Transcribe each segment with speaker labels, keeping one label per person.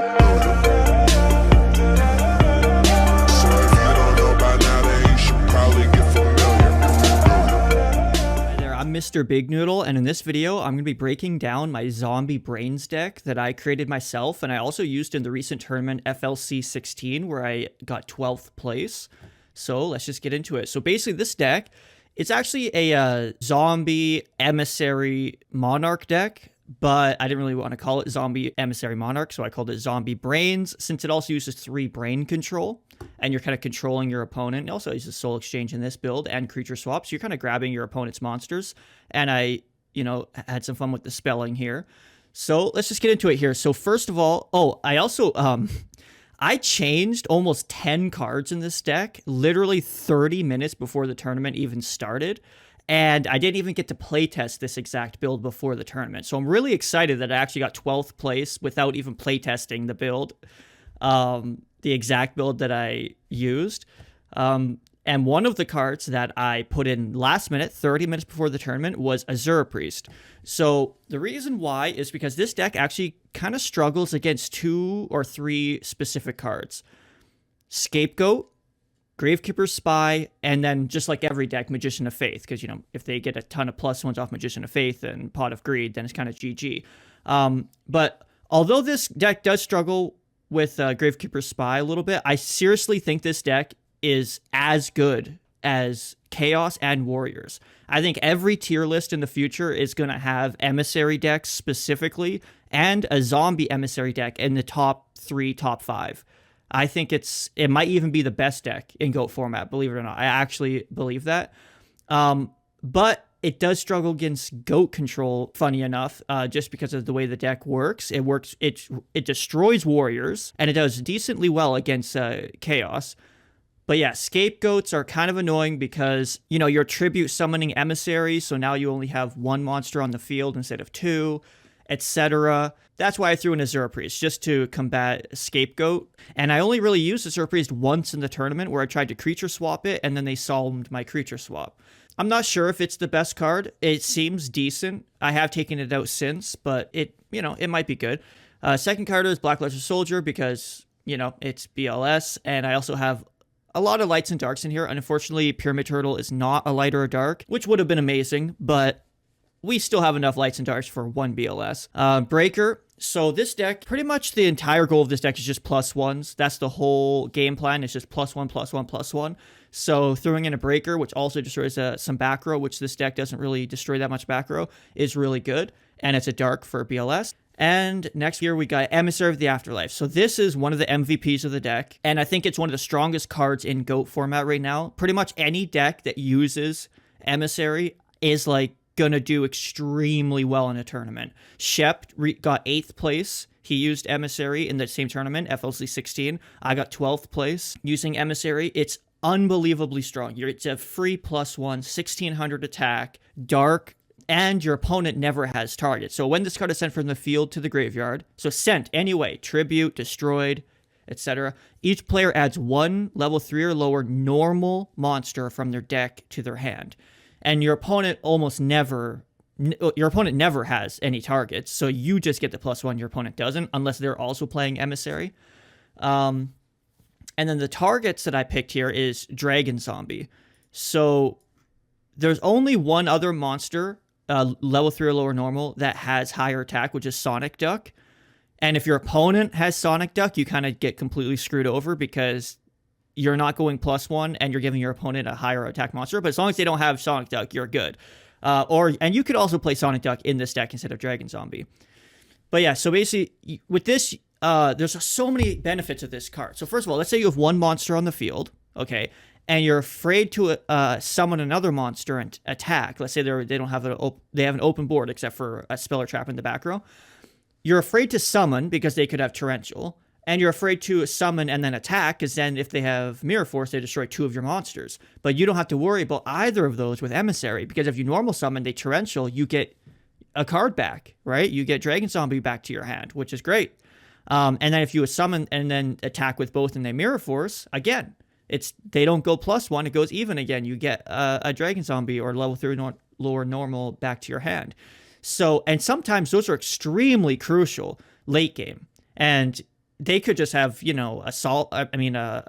Speaker 1: familiar. So if you don't know by now, then you should probably get familiar.
Speaker 2: Hi there, I'm MrBigNoodle, and in this video, I'm going to be breaking down my zombie Braiiins deck that I created myself, and I also used in the recent tournament FLC 16, where I got 12th place. So let's just get into it. So basically, this deck, it's actually a zombie emissary monarch deck, but I didn't really want to call it zombie emissary monarch, so I called it zombie Braiiins, since it also uses 3 brain control, and you're kind of controlling your opponent. It also uses soul exchange in this build and creature swap, so you're kind of grabbing your opponent's monsters, and I, had some fun with the spelling here. So let's just get into it here. So first of all, I also, I changed almost 10 cards in this deck, literally 30 minutes before the tournament even started. And I didn't even get to playtest this exact build before the tournament. So I'm really excited that I actually got 12th place without even playtesting the build, the exact build that I used. And one of the cards that I put in last minute, 30 minutes before the tournament, was Azure Priest. So the reason why is because this deck actually kind of struggles against 2 or 3 specific cards. Scapegoat, Gravekeeper's Spy, and then just like every deck, Magician of Faith. Because, if they get a ton of +1s off Magician of Faith and Pot of Greed, then it's kind of GG. But although this deck does struggle with Gravekeeper's Spy a little bit, I seriously think this deck is as good as Chaos and Warriors. I think every tier list in the future is going to have Emissary decks specifically, and a zombie Emissary deck in the top 3, top 5. I think it might even be the best deck in GOAT format, believe it or not. I actually believe that. But it does struggle against GOAT control, funny enough, just because of the way the deck works. It destroys Warriors, and it does decently well against Chaos. But yeah, Scapegoats are kind of annoying because, you're tribute summoning Emissary, so now you only have 1 monster on the field instead of 2, etc. That's why I threw in Azure Priest, just to combat Scapegoat. And I only really used Azure Priest once in the tournament, where I tried to creature swap it, and then they solved my creature swap. I'm not sure if it's the best card. It seems decent. I have taken it out since, but it might be good. Second card is Black Letter Soldier because, it's BLS, and I also have a lot of lights and darks in here. Unfortunately, Pyramid Turtle is not a light or a dark, which would have been amazing, but we still have enough lights and darks for 1 BLS. Breaker. So this deck, pretty much the entire goal of this deck is just +1s. That's the whole game plan. It's just +1, +1, +1. So throwing in a Breaker, which also destroys some back row, which this deck doesn't really destroy that much back row, is really good. And it's a dark for BLS. And next here we got Emissary of the Afterlife. So this is one of the MVPs of the deck, and I think it's one of the strongest cards in GOAT format right now. Pretty much any deck that uses Emissary is gonna do extremely well in a tournament. Shep got 8th place. He used Emissary in the same tournament, FLC 16. I got 12th place using Emissary. It's unbelievably strong. It's a free +1, 1600 attack, dark, and your opponent never has target. So when this card is sent from the field to the graveyard, so sent anyway, tribute, destroyed, etc., each player adds 1 level 3 or lower normal monster from their deck to their hand. And your opponent never has any targets, so you just get the +1, your opponent doesn't, unless they're also playing Emissary. And then the targets that I picked here is Dragon Zombie. So there's only one other monster, level 3 or lower normal, that has higher attack, which is Sonic Duck. And if your opponent has Sonic Duck, you kind of get completely screwed over because you're not going +1 and you're giving your opponent a higher attack monster. But as long as they don't have Sonic Duck, you're good. And you could also play Sonic Duck in this deck instead of Dragon Zombie. But yeah, so basically with this, there's so many benefits of this card. So first of all, let's say you have 1 monster on the field, okay, and you're afraid to summon another monster and attack. Let's say they have an open board except for a spell or trap in the back row. You're afraid to summon because they could have Torrential, and you're afraid to summon and then attack because then if they have Mirror Force, they destroy 2 of your monsters. But you don't have to worry about either of those with Emissary, because if you normal summon, they Torrential, you get a card back, right? You get Dragon Zombie back to your hand, which is great. And then if you summon and then attack with both and they Mirror Force, again, they don't go +1, it goes even again. You get a Dragon Zombie or level 3 lower normal back to your hand. So, and sometimes those are extremely crucial late game. And they could just have, you know, a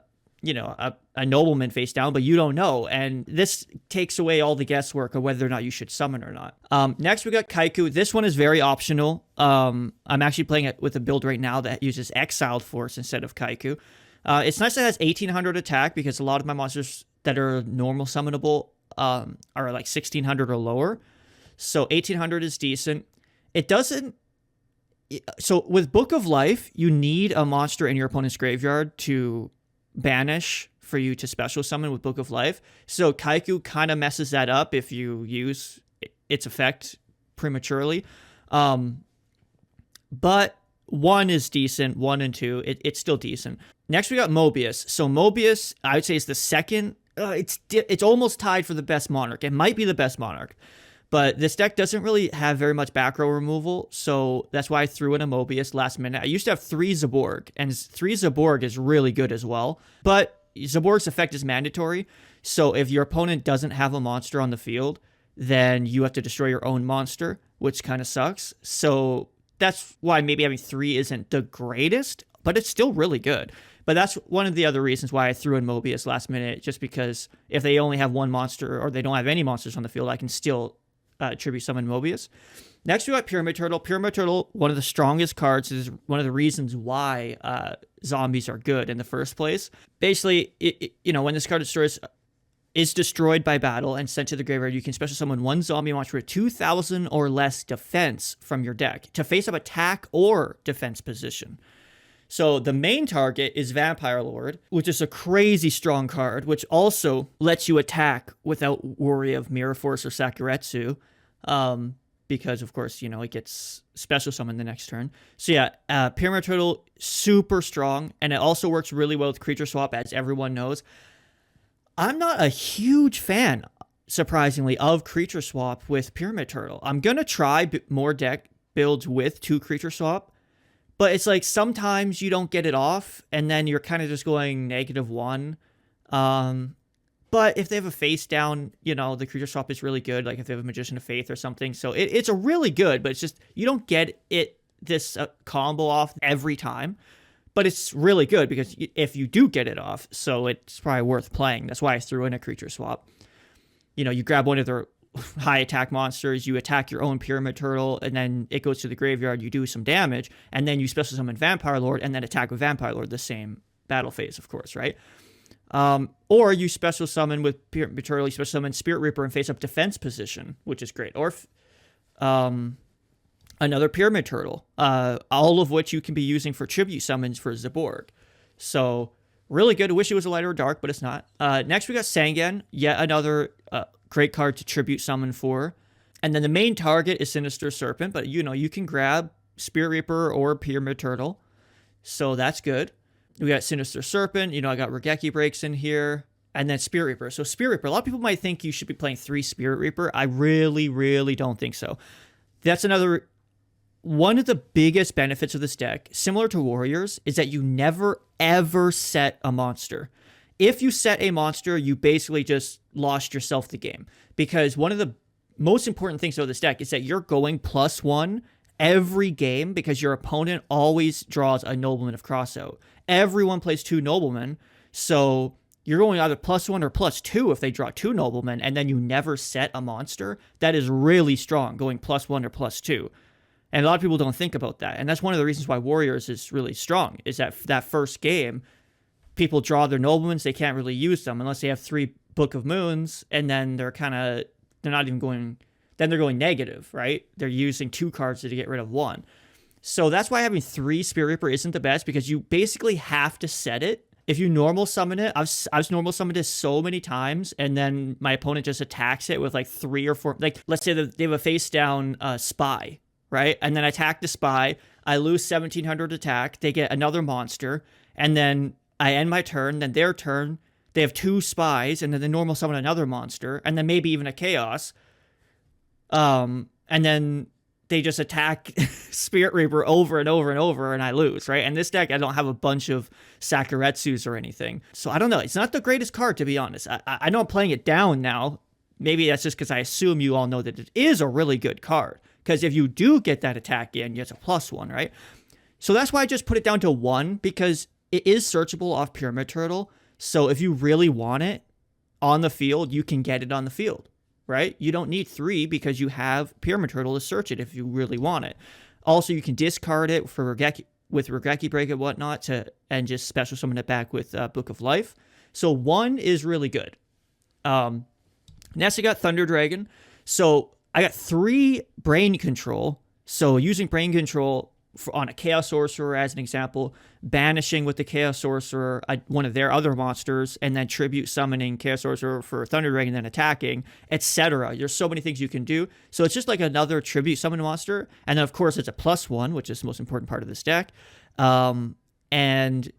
Speaker 2: nobleman face down, but you don't know. And this takes away all the guesswork of whether or not you should summon or not. Next, we got Kaiku. This one is very optional. I'm actually playing it with a build right now that uses Exiled Force instead of Kaiku. It's nice that it has 1800 attack because a lot of my monsters that are normal summonable are like 1600 or lower. So 1800 is decent. It doesn't... So with Book of Life, you need a monster in your opponent's graveyard to banish for you to special summon with Book of Life. So Kaiku kind of messes that up if you use its effect prematurely. But 1 is decent. 1 and 2, it's still decent. Next, we got Mobius. So Mobius, I would say, is the second. It's almost tied for the best Monarch. It might be the best Monarch. But this deck doesn't really have very much back row removal, so that's why I threw in a Mobius last minute. I used to have 3 Zaborg, and 3 Zaborg is really good as well. But Zaborg's effect is mandatory, so if your opponent doesn't have a monster on the field, then you have to destroy your own monster, which kind of sucks. So that's why maybe having 3 isn't the greatest, but it's still really good. But that's one of the other reasons why I threw in Mobius last minute, just because if they only have 1 monster or they don't have any monsters on the field, I can still tribute summon Mobius. Next, we got Pyramid Turtle. Pyramid Turtle, one of the strongest cards, is one of the reasons why zombies are good in the first place. Basically, when this card is destroyed by battle and sent to the graveyard, you can special summon 1 zombie monster with 2000 or less defense from your deck to face up attack or defense position. So the main target is Vampire Lord, which is a crazy strong card, which also lets you attack without worry of Mirror Force or Sakuretsu, because, of course, it gets special summoned the next turn. So yeah, Pyramid Turtle, super strong, and it also works really well with Creature Swap, as everyone knows. I'm not a huge fan, surprisingly, of Creature Swap with Pyramid Turtle. I'm going to try more deck builds with 2 Creature Swap, but it's like sometimes you don't get it off, and then you're kind of just going -1. But if they have a face down, the Creature Swap is really good, like if they have a Magician of Faith or something. So it's a really good, but it's just, you don't get this combo off every time. But it's really good because if you do get it off, so it's probably worth playing. That's why I threw in a Creature Swap. You grab one of their high attack monsters, you attack your own Pyramid Turtle, and then it goes to the graveyard, you do some damage, and then you special summon Vampire Lord, and then attack with Vampire Lord, the same battle phase, of course, right? Or you special summon with Pyramid Turtle, you special summon Spirit Reaper and face up defense position, which is great. Or another Pyramid Turtle, all of which you can be using for tribute summons for Zaborg. So really good. I wish it was a light or dark, but it's not. Next, we got Sangan, yet another great card to tribute summon for. And then the main target is Sinister Serpent, but you can grab Spirit Reaper or Pyramid Turtle. So that's good. We got Sinister Serpent, I got Regeki Breaks in here, and then Spirit Reaper. So Spirit Reaper, a lot of people might think you should be playing 3 Spirit Reaper. I really, really don't think so. That's one of the biggest benefits of this deck, similar to Warriors, is that you never, ever set a monster. If you set a monster, you basically just lost yourself the game. Because one of the most important things about this deck is that you're going +1 every game because your opponent always draws a Nobleman of Crossout. Everyone plays 2 Noblemen, so you're going either +1 or +2 if they draw 2 Noblemen, and then you never set a monster. That is really strong, going +1 or +2. And a lot of people don't think about that. And that's one of the reasons why Warriors is really strong, is that first game, people draw their Noblemans, they can't really use them unless they have 3 Book of Moons, and then they're going negative, right? They're using 2 cards to get rid of 1. So that's why having 3 Spirit Reaper isn't the best, because you basically have to set it. If you normal summon it, I've normal summoned it so many times, and then my opponent just attacks it with like 3 or 4, like let's say that they have a face down Spy, right? And then I attack the Spy, I lose 1700 attack, they get another monster, and then I end my turn, then their turn, they have 2 Spies, and then they normal summon another monster, and then maybe even a Chaos. And then they just attack Spirit Reaper over and over and over, and I lose, right? And this deck, I don't have a bunch of Sakuretsus or anything. So I don't know. It's not the greatest card, to be honest. I know I'm playing it down now. Maybe that's just because I assume you all know that it is a really good card. Because if you do get that attack in, it's a +1, right? So that's why I just put it down to 1, because it is searchable off Pyramid Turtle. So if you really want it on the field, you can get it on the field, right? You don't need 3 because you have Pyramid Turtle to search it if you really want it. Also, you can discard it for Regeki Break and whatnot and just special summon it back with Book of Life. So 1 is really good. Next, I got Thunder Dragon. So I got 3 Brain Control. So using Brain Control on a Chaos Sorcerer as an example, banishing with the Chaos Sorcerer one of their other monsters, and then tribute summoning Chaos Sorcerer for Thunder Dragon, then attacking, etc. There's so many things you can do. So it's just like another tribute summon monster. And then, of course, it's a +1, which is the most important part of this deck. And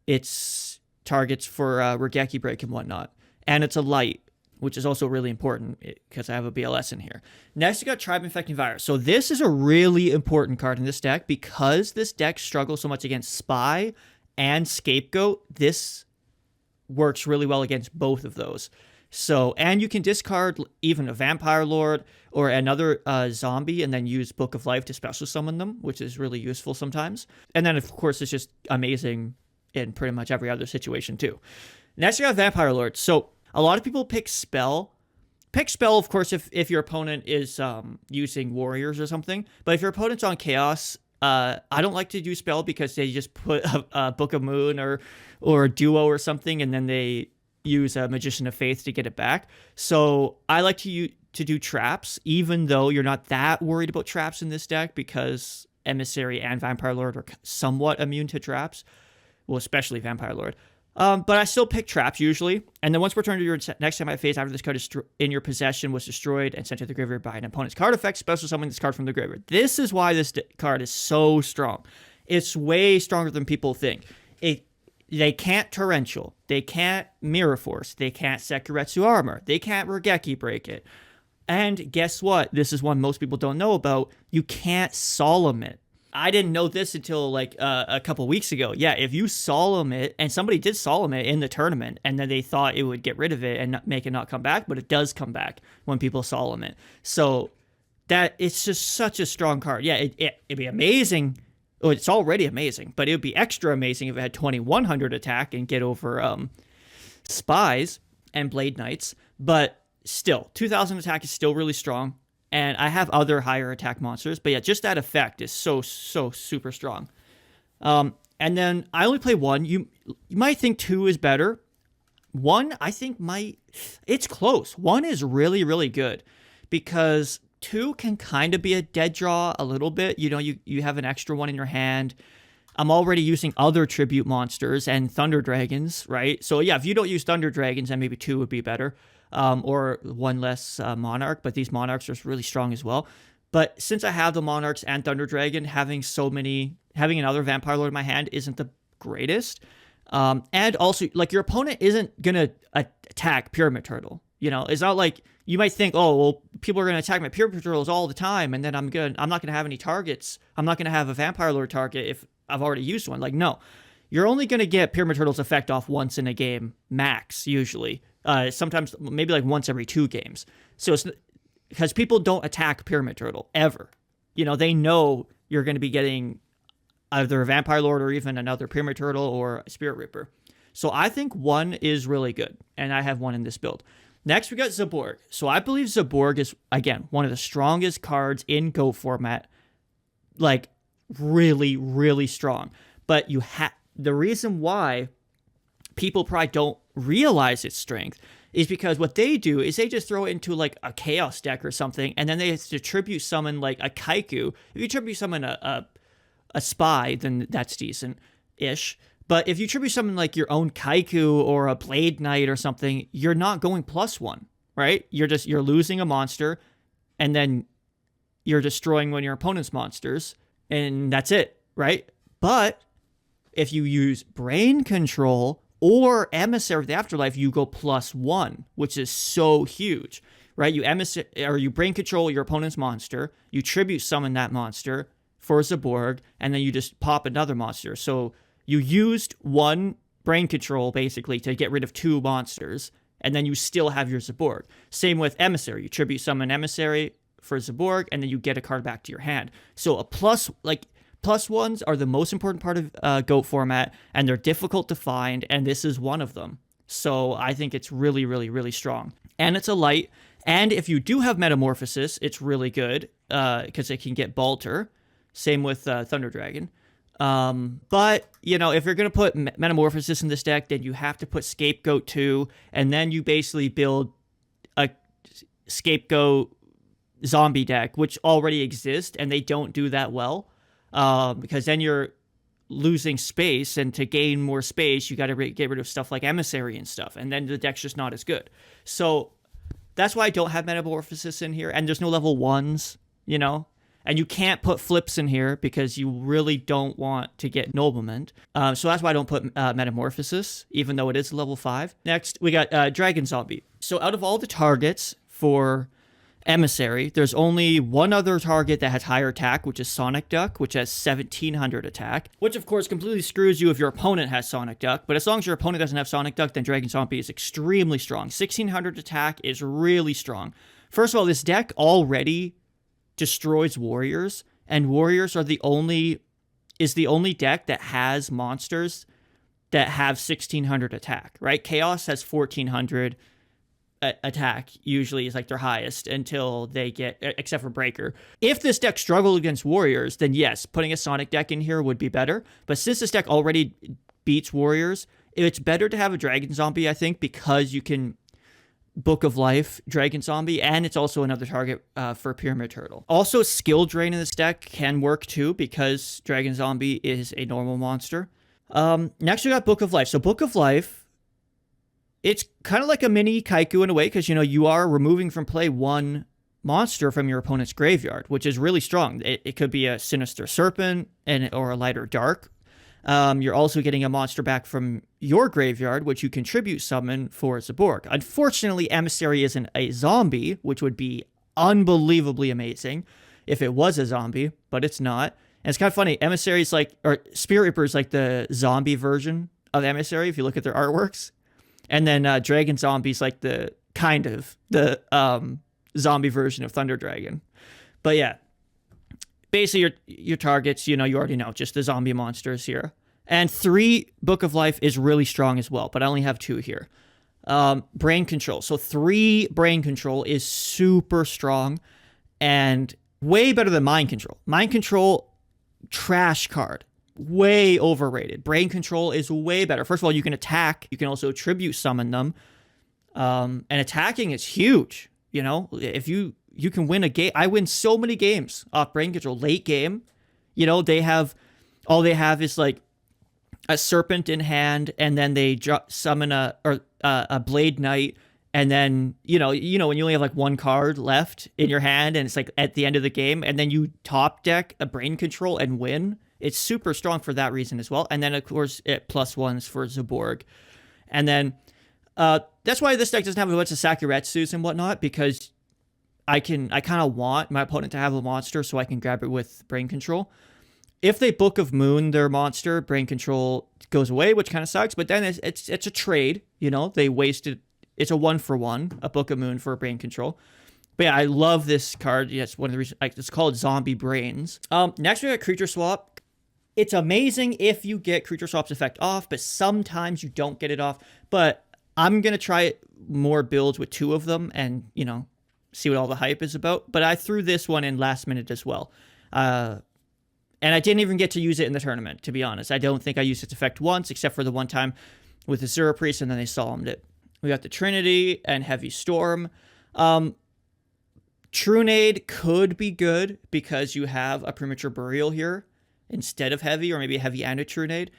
Speaker 2: it's targets for Regeki Break and whatnot. And it's a light, which is also really important because I have a BLS in here. Next, you got Tribe Infecting Virus. So this is a really important card in this deck because this deck struggles so much against Spy and Scapegoat. This works really well against both of those. So, and you can discard even a Vampire Lord or another zombie and then use Book of Life to special summon them, which is really useful sometimes. And then, of course, it's just amazing in pretty much every other situation too. Next, you got Vampire Lord. So a lot of people pick Spell. Pick Spell, of course, if your opponent is using Warriors or something. But if your opponent's on Chaos, I don't like to do Spell because they just put a Book of Moon or a Duo or something, and then they use a Magician of Faith to get it back. So I like to do traps, even though you're not that worried about traps in this deck because Emissary and Vampire Lord are somewhat immune to traps. Well, especially Vampire Lord. But I still pick traps usually. And then once returned to your next time phase after this card is in your possession was destroyed and sent to the graveyard by an opponent's card effect, special summon this card from the graveyard. This is why this card is so strong. It's way stronger than people think. They can't Torrential. They can't Mirror Force. They can't Sekiretsu Armor. They can't Regeki Break it. And guess what? This is one most people don't know about. You can't Solemn it. I didn't know this until like a couple weeks ago. Yeah, if you Solemn it, and somebody did Solemn it in the tournament, and then they thought it would get rid of it and make it not come back, but it does come back when people Solemn it. So that it's just such a strong card. Yeah, it'd be amazing. Oh, it's already amazing, but it would be extra amazing if it had 2100 attack and get over Spies and Blade Knights. But still, 2000 attack is still really strong. And I have other higher attack monsters, but yeah, just that effect is so super strong. And then I only play 1. You might think 2 is better. 1, I think it's close. 1 is really, really good because 2 can kind of be a dead draw a little bit. You know, you have an extra one in your hand. I'm already using other tribute monsters and Thunder Dragons, right? So yeah, if you don't use Thunder Dragons, then maybe 2 would be better. Or 1 less Monarch, but these Monarchs are really strong as well. But since I have the Monarchs and Thunder Dragon, having another Vampire Lord in my hand isn't the greatest. And also, like, your opponent isn't gonna attack Pyramid Turtle. You know, it's not like you might think, oh, well, people are gonna attack my Pyramid Turtles all the time, and then I'm not gonna have any targets. I'm not gonna have a Vampire Lord target if I've already used one. Like, no, you're only gonna get Pyramid Turtle's effect off once in a game, max, usually. Sometimes maybe like once every 2 games. So it's because people don't attack Pyramid Turtle ever. You know, they know you're going to be getting either a Vampire Lord or even another Pyramid Turtle or a Spirit Reaper. So I think 1 is really good, and I have 1 in this build. Next, we got Zaborg. So I believe Zaborg is, again, one of the strongest cards in Go format. Like, really, really strong. But the reason why people probably don't realize its strength is because what they do is they just throw it into like a Chaos deck or something, and then they have to tribute summon like a Kaiku. If you tribute summon a Spy, then that's decent-ish. But if you tribute summon like your own Kaiku or a Blade Knight or something, you're not going +1, right? You're losing a monster, and then you're destroying one of your opponent's monsters, and that's it, right? But if you use Brain Control or Emissary of the Afterlife, you go +1, which is so huge, right? You Brain Control your opponent's monster, you tribute summon that monster for Zaborg, and then you just pop another monster. So you used 1 Brain Control, basically, to get rid of 2 monsters, and then you still have your Zaborg. Same with Emissary. You tribute summon Emissary for Zaborg, and then you get a card back to your hand. So Plus ones are the most important part of GOAT format, and they're difficult to find, and this is one of them. So I think it's really, really, really strong. And it's a light, and if you do have Metamorphosis, it's really good, because it can get Balter. Same with Thunder Dragon. But, you know, if you're going to put Metamorphosis in this deck, then you have to put Scapegoat too, and then you basically build a Scapegoat zombie deck, which already exists, and they don't do that well, because then you're losing space, and to gain more space, you got to get rid of stuff like Emissary and stuff, and then the deck's just not as good. So that's why I don't have Metamorphosis in here, and there's no level 1s, you know? And you can't put flips in here because you really don't want to get Noblement. So that's why I don't put Metamorphosis, even though it is level 5. Next, we got Dragon Zombie. So out of all the targets for Emissary, there's only one other target that has higher attack, which is Sonic Duck, which has 1700 attack, which of course completely screws you if your opponent has Sonic Duck. But as long as your opponent doesn't have Sonic Duck, then Dragon Zombie is extremely strong. 1600 attack is really strong. First of all, this deck already destroys warriors, and warriors are the only deck that has monsters that have 1600 attack, right? Chaos has 1400 attack, usually is like their highest until they get, except for Breaker. If this deck struggled against warriors, then yes, putting a Sonic deck in here would be better. But since this deck already beats warriors, it's better to have a Dragon Zombie, I think, because you can Book of Life, Dragon Zombie, and it's also another target for Pyramid Turtle. Also, Skill Drain in this deck can work too, because Dragon Zombie is a normal monster. Next, we got Book of Life. So Book of Life, it's kind of like a mini Kaiku in a way, because, you know, you are removing from play one monster from your opponent's graveyard, which is really strong. It could be a Sinister Serpent or a Lighter Dark. You're also getting a monster back from your graveyard, which you contribute summon for Zaborg. Unfortunately, Emissary isn't a zombie, which would be unbelievably amazing if it was a zombie, but it's not. And it's kind of funny. Emissary's like, or Spirit Reaper is like the zombie version of Emissary, if you look at their artworks. And then Dragon Zombie's like the zombie version of Thunder Dragon. But yeah. Basically, your targets, you know, you already know, just the zombie monsters here. And 3 Book of Life is really strong as well, but I only have 2 here. Brain Control. So 3 Brain Control is super strong and way better than Mind Control. Mind Control, trash card. Way overrated. Brain Control is way better. First of all, you can attack. You can also tribute summon them. And attacking is huge. You know, if you can win a game. I win so many games off Brain Control. Late game, you know, all they have is like a Serpent in hand, and then they summon a Blade Knight, and then you know when you only have like one card left in your hand, and it's like at the end of the game, and then you top deck a Brain Control and win. It's super strong for that reason as well. And then of course it +1s for Zaborg, and then that's why this deck doesn't have a bunch of Sakuretsus and whatnot, because I kind of want my opponent to have a monster so I can grab it with Brain Control. If they Book of Moon their monster, Brain Control goes away, which kind of sucks. But then it's a trade, you know. They wasted. It's a 1-for-1, a Book of Moon for a Brain Control. But yeah, I love this card. Yes, one of the reasons. It's called Zombie Braiiins. Next we got Creature Swap. It's amazing if you get Creature Swap's effect off, but sometimes you don't get it off. But I'm gonna try more builds with 2 of them, and you know, see what all the hype is about. But I threw this one in last minute as well. And I didn't even get to use it in the tournament, to be honest. I don't think I used its effect once, except for the one time with the Zero Priest, and then they solemned it. We got the Trinity and Heavy Storm. Trunade could be good because you have a Premature Burial here instead of Heavy, or maybe a Heavy and a Trunade.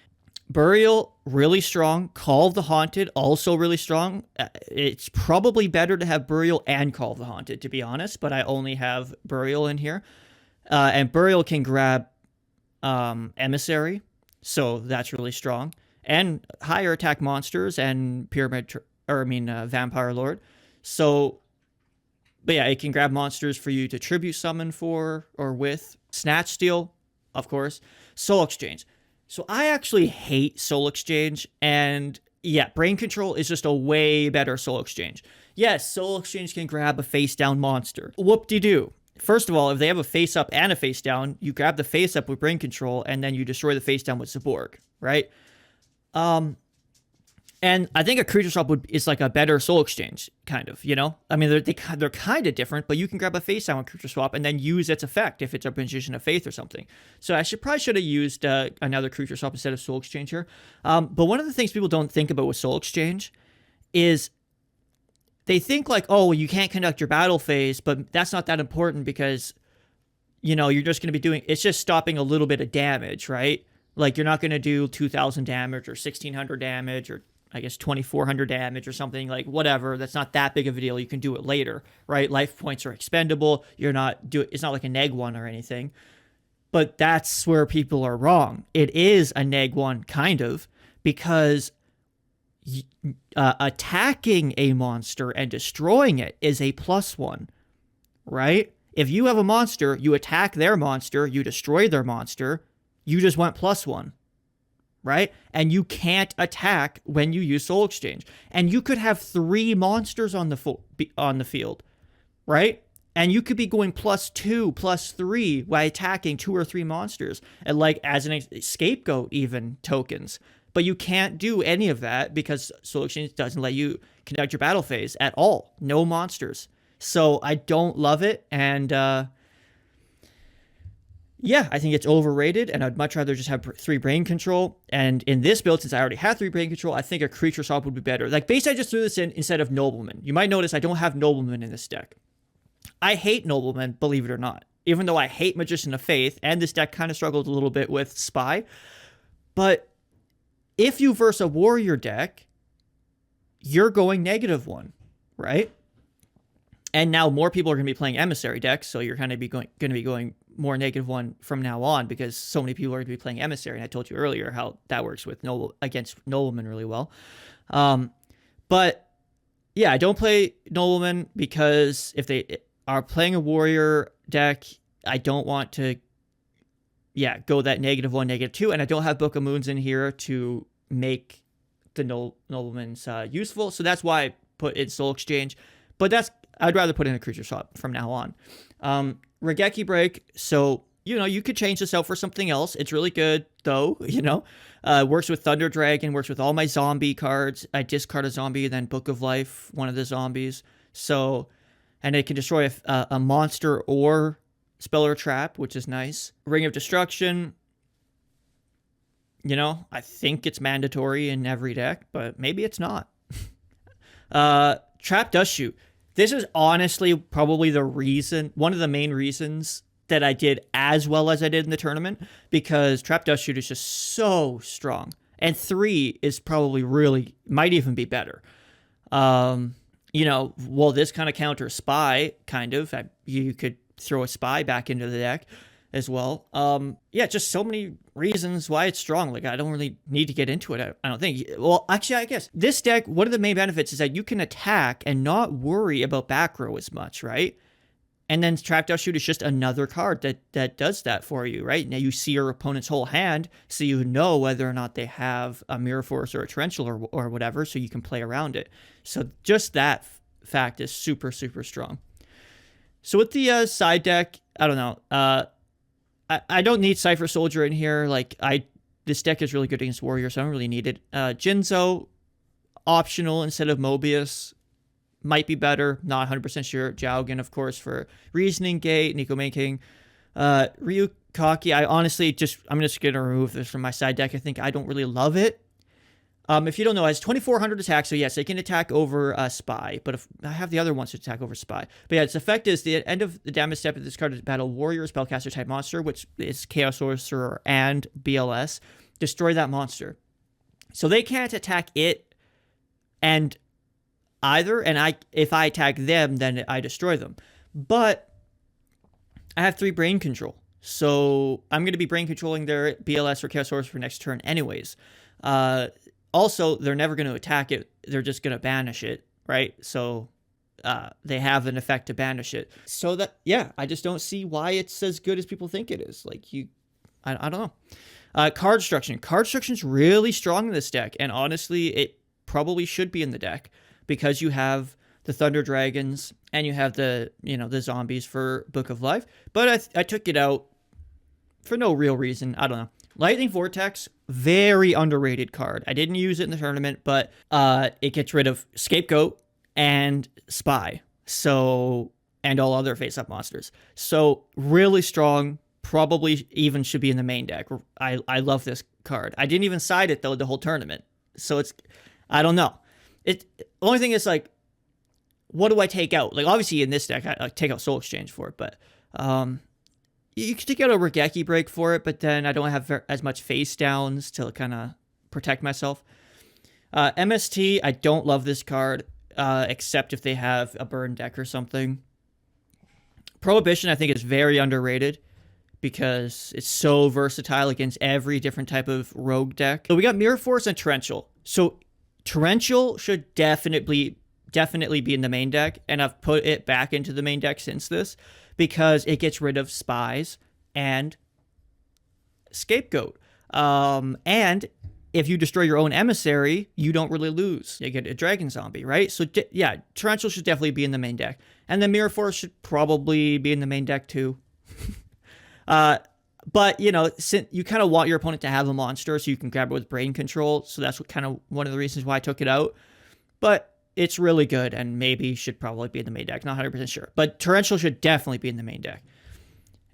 Speaker 2: Burial, really strong. Call of the Haunted, also really strong. It's probably better to have Burial and Call of the Haunted, to be honest, but I only have Burial in here. And Burial can grab Emissary, so that's really strong. And higher attack monsters and Vampire Lord. So, but yeah, it can grab monsters for you to tribute summon for or with. Snatch Steal, of course. Soul Exchange. So I actually hate Soul Exchange, and yeah, Brain Control is just a way better Soul Exchange. Yes, Soul Exchange can grab a face-down monster. Whoop-de-doo. first of all, if they have a face up and a face down, you grab the face up with brain control, and then you destroy the face down with Cyborg, right? And I think a creature swap is like a better soul exchange, kind of, you know? I mean, they're kind of different, but you can grab a face down with creature swap and then use its effect if it's a Magician of Faith or something. So I probably should have used another creature swap instead of soul exchange here. But one of the things people don't think about with soul exchange is they think like, oh, you can't conduct your battle phase, but that's not that important because, you know, you're just going to be it's just stopping a little bit of damage, right? Like you're not going to do 2,000 damage or 1,600 damage or I guess 2,400 damage or something, like whatever. That's not that big of a deal. You can do it later, right? Life points are expendable. It's not like a neg one or anything. But that's where people are wrong. It is a neg one kind of, because attacking a monster and destroying it is a +1, right? If you have a monster, you attack their monster, you destroy their monster, you just went +1. Right? And you can't attack when you use Soul Exchange. And you could have 3 monsters on the field, right? And you could be going +2, +3 by attacking 2 or 3 monsters, and like as an scapegoat even tokens. But you can't do any of that because Soul Exchange doesn't let you conduct your battle phase at all. No monsters. So I don't love it, and yeah, I think it's overrated, and I'd much rather just have 3 brain control. And in this build, since I already had 3 brain control, I think a creature swap would be better. Like, basically, I just threw this in instead of Nobleman. You might notice I don't have Nobleman in this deck. I hate Nobleman, believe it or not. Even though I hate Magician of Faith, and this deck kind of struggled a little bit with Spy. But if you verse a warrior deck, you're going -1, right? And now more people are going to be playing Emissary decks, so you're kind of going to be going more -1 from now on because so many people are going to be playing Emissary. And I told you earlier how that works with against Nobleman really well. But yeah, I don't play Nobleman because if they are playing a warrior deck, I don't want to go that -1, -2, and I don't have Book of Moons in here to make the Noblemans useful. So that's why I put in Soul Exchange. But I'd rather put in a creature swap from now on. Regeki Break, so, you know, you could change this out for something else. It's really good, though, you know. Works with Thunder Dragon, works with all my zombie cards. I discard a zombie, then Book of Life, one of the zombies. So, and it can destroy a monster or spell or trap, which is nice. Ring of Destruction, you know, I think it's mandatory in every deck, but maybe it's not. Trap Dust Shoot. This is honestly probably one of the main reasons that I did as well as I did in the tournament, because Trap Dust Shoot is just so strong. And 3 is probably might even be better. You know, well, this kind of counters Spy, kind of. You could throw a Spy back into the deck as well. Yeah, just so many reasons why it's strong. Like, I don't really need to get into it, I don't think. Well, actually, I guess this deck, one of the main benefits is that you can attack and not worry about back row as much, right? And then Trap Dust Shoot is just another card that does that for you, right? Now you see your opponent's whole hand, so you know whether or not they have a Mirror Force or a Torrential or whatever, so you can play around it. So just that fact is super, super strong. So with the side deck, I don't know. I don't need Cypher Soldier in here. Like, this deck is really good against Warrior, so I don't really need it. Jinzo, optional instead of Mobius. Might be better. Not 100% sure. Jaugen, of course, for Reasoning Gate. Nico Making. Ryukaki, I'm just going to remove this from my side deck. I think I don't really love it. If you don't know, it has 2,400 attack, so yes, it can attack over Spy, but if I have the other ones to attack over Spy. But yeah, its effect is the end of the damage step of this card is battle warrior, spellcaster type monster, which is Chaos Sorcerer and BLS. Destroy that monster. So they can't attack it and either, and if I attack them, then I destroy them. But I have 3 brain control, so I'm going to be brain controlling their BLS or Chaos Sorcerer for next turn anyways. Also, they're never going to attack it. They're just going to banish it, right? So they have an effect to banish it. So that, yeah, I just don't see why it's as good as people think it is. Like, I don't know. Card Destruction. Card Destruction's really strong in this deck, and honestly, it probably should be in the deck because you have the Thunder Dragons, and you have the, the zombies for Book of Life. But I took it out for no real reason. I don't know. Lightning Vortex, very underrated card. I didn't use it in the tournament, but it gets rid of Scapegoat and Spy. And all other face-up monsters. So really strong, probably even should be in the main deck. I love this card. I didn't even side it, though, the whole tournament. So I don't know. The only thing is, like, what do I take out? Like, obviously in this deck, I take out Soul Exchange for it, but you could take out a Regeki Break for it, but then I don't have as much face downs to kind of protect myself. MST, I don't love this card, except if they have a burn deck or something. Prohibition, I think, is very underrated because it's so versatile against every different type of rogue deck. So we got Mirror Force and Torrential. So Torrential should definitely be in the main deck, and I've put it back into the main deck since this because it gets rid of Spies and Scapegoat. And if you destroy your own Emissary, you don't really lose. You get a Dragon Zombie, right? So yeah, Torrential should definitely be in the main deck. And then Mirror Force should probably be in the main deck too. But, since you kind of want your opponent to have a monster so you can grab it with brain control. So that's one of the reasons why I took it out. But it's really good and maybe should probably be in the main deck. Not 100% sure. But Torrential should definitely be in the main deck.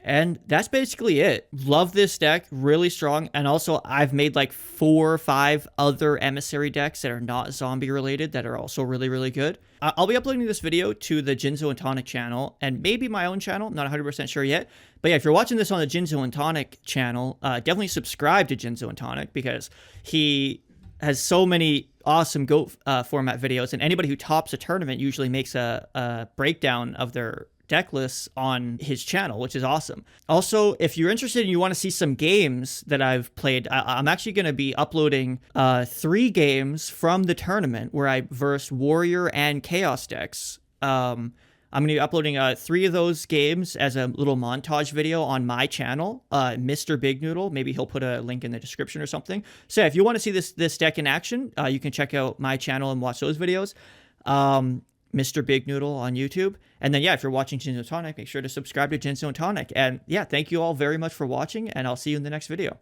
Speaker 2: And that's basically it. Love this deck, really strong. And also, I've made like 4 or 5 other Emissary decks that are not zombie related that are also really, really good. I'll be uploading this video to the Jinzo&Tonic channel and maybe my own channel. Not 100% sure yet. But yeah, if you're watching this on the Jinzo&Tonic channel, definitely subscribe to Jinzo&Tonic because he has so many awesome GOAT format videos. And anybody who tops a tournament usually makes a breakdown of their deck lists on his channel, which is awesome. Also, if you're interested and you want to see some games that I've played, I'm actually going to be uploading 3 games from the tournament where I versed Warrior and Chaos decks. I'm going to be uploading 3 of those games as a little montage video on my channel, MrBigNoodle. Maybe he'll put a link in the description or something. So if you want to see this deck in action, you can check out my channel and watch those videos. MrBigNoodle on YouTube. And then, yeah, if you're watching Jinzo&Tonic, make sure to subscribe to Jinzo&Tonic. And yeah, thank you all very much for watching, and I'll see you in the next video.